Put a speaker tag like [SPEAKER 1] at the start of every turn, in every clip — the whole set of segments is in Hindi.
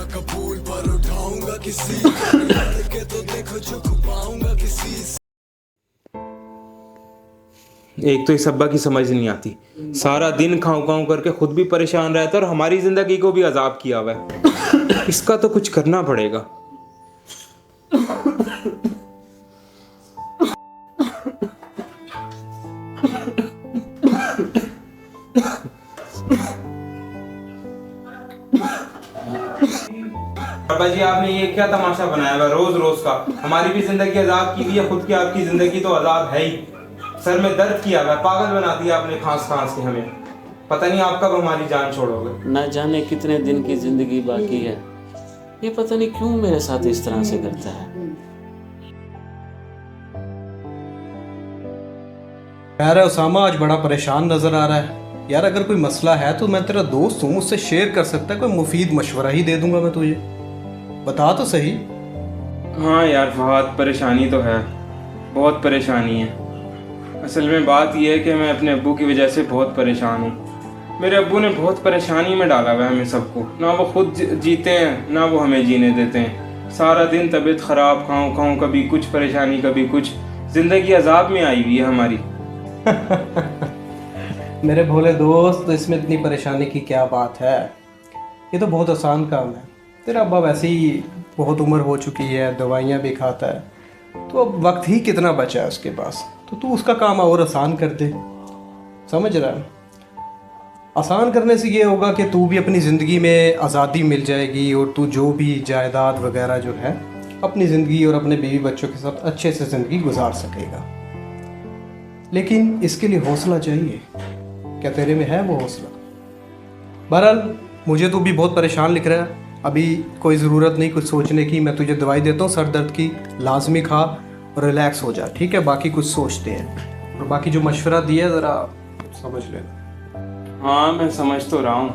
[SPEAKER 1] कबूल पर उठाऊंगा किसी के तो देखो झुक पाऊंगा किसी।
[SPEAKER 2] एक तो इस अब्बा की समझ नहीं आती, सारा दिन खाऊं खाऊं करके खुद भी परेशान रहता है और हमारी जिंदगी को भी अजाब किया हुआ है। इसका तो कुछ करना पड़ेगा। अब्बा जी, आपने ये क्या तमाशा बनाया हुआ रोज रोज का? हमारी भी जिंदगी अजाब की हुई है, खुद की आपकी जिंदगी तो अजाब है ही। सर में दर्द किया हुआ, पागल बना दिया आपने खांस खांस के हमें। पता नहीं आप कब हमारी जान छोड़ोगे।
[SPEAKER 3] न जाने कितने दिन की जिंदगी बाकी है। ये पता नहीं क्यों मेरे साथ इस तरह से करता है।
[SPEAKER 4] यार उसामा आज बड़ा परेशान नजर आ रहा है। यार अगर कोई मसला है तो मैं तेरा दोस्त हूँ, मुझसे शेयर कर सकता है। कोई मुफीद मशवरा ही दे दूंगा मैं तुझे, बता तो सही।
[SPEAKER 2] हाँ यार फहद, परेशानी तो है, बहुत परेशानी है। असल में बात यह है कि मैं अपने अब्बू की वजह से बहुत परेशान हूँ। मेरे अब्बू ने बहुत परेशानी में डाला हुआ है हमें सबको। ना वो खुद जीते हैं, ना वो हमें जीने देते हैं। सारा दिन तबीयत ख़राब, खाऊं खाऊं, कभी कुछ परेशानी कभी कुछ। ज़िंदगी अजाब में आई हुई है हमारी।
[SPEAKER 4] मेरे भोले दोस्त, तो इसमें इतनी परेशानी की क्या बात है? ये तो बहुत आसान काम है। तेरा अब्बा वैसे ही बहुत उम्र हो चुकी है, दवाइयाँ भी खाता है, तो अब वक्त ही कितना बचा है उसके पास। तो तू उसका काम और आसान कर दे, समझ रहा है? आसान करने से ये होगा कि तू भी अपनी ज़िंदगी में आज़ादी मिल जाएगी और तू जो भी जायदाद वगैरह जो है अपनी ज़िंदगी और अपने बीवी बच्चों के साथ अच्छे से ज़िंदगी गुजार सकेगा। लेकिन इसके लिए हौसला चाहिए। क्या तेरे में है वो हौसला? बहरहाल मुझे तो भी बहुत परेशान लिख रहा है। अभी कोई ज़रूरत नहीं कुछ सोचने की, मैं तुझे दवाई देता हूँ सर दर्द की, लाजमी खा और रिलैक्स हो जा, ठीक है? बाकी कुछ सोचते हैं और बाकी जो मशवरा दिया ज़रा समझ लेना।
[SPEAKER 2] हाँ मैं समझ तो रहा हूँ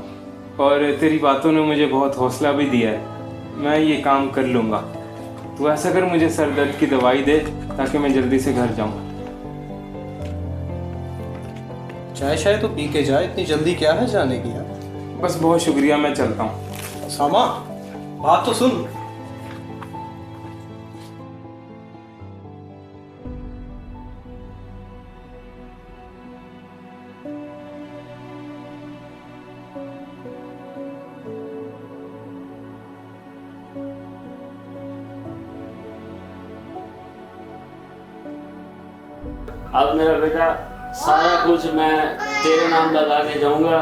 [SPEAKER 2] और तेरी बातों ने मुझे बहुत हौसला भी दिया है। मैं ये काम कर लूँगा। तू ऐसा कर, मुझे सर दर्द की दवाई दे ताकि मैं जल्दी से घर जाऊँ।
[SPEAKER 4] चाय शाय तो पी के जाए, इतनी जल्दी क्या है जाने की यार?
[SPEAKER 2] बस बहुत शुक्रिया, मैं चलता हूँ।
[SPEAKER 4] सामा बात तो सुन।
[SPEAKER 3] अब मेरा बेटा सारा कुछ मैं तेरे नाम लगा के जाऊंगा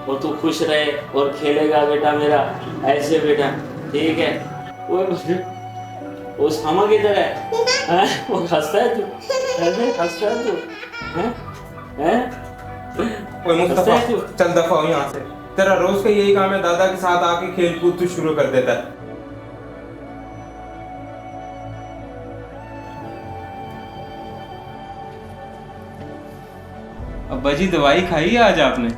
[SPEAKER 3] और तू खुश रहे और खेलेगा बेटा मेरा ऐसे बेटा, ठीक है? वो सामा किधर है? वो हंसता है तू, ऐसे हंसता है तू, हैं?
[SPEAKER 2] ओए मुस्तफा, चल दफा हो यहाँ से। तेरा रोज का यही काम है, दादा के साथ आके खेल कूद तू शुरू कर देता है। अब्बा जी, दवाई खाई है आज आपने?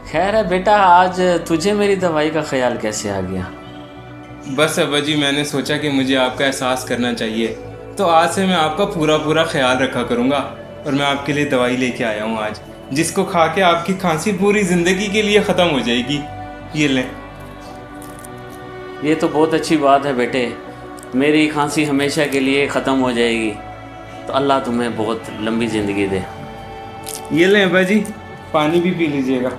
[SPEAKER 3] खैर है बेटा, आज तुझे मेरी दवाई का ख्याल कैसे आ गया?
[SPEAKER 2] बस अब्बा जी, मैंने सोचा कि मुझे आपका एहसास करना चाहिए, तो आज से मैं आपका पूरा पूरा ख्याल रखा करूँगा। और मैं आपके लिए दवाई लेके आया हूँ आज, जिसको खा के आपकी खांसी पूरी ज़िंदगी के लिए ख़त्म हो जाएगी। ये लें।
[SPEAKER 3] ये तो बहुत अच्छी बात है बेटे, मेरी खांसी हमेशा के लिए ख़त्म हो जाएगी। तो अल्लाह तुम्हें बहुत लंबी ज़िंदगी दे।
[SPEAKER 2] ये लें अब्बा जी, पानी भी पी लीजिएगा।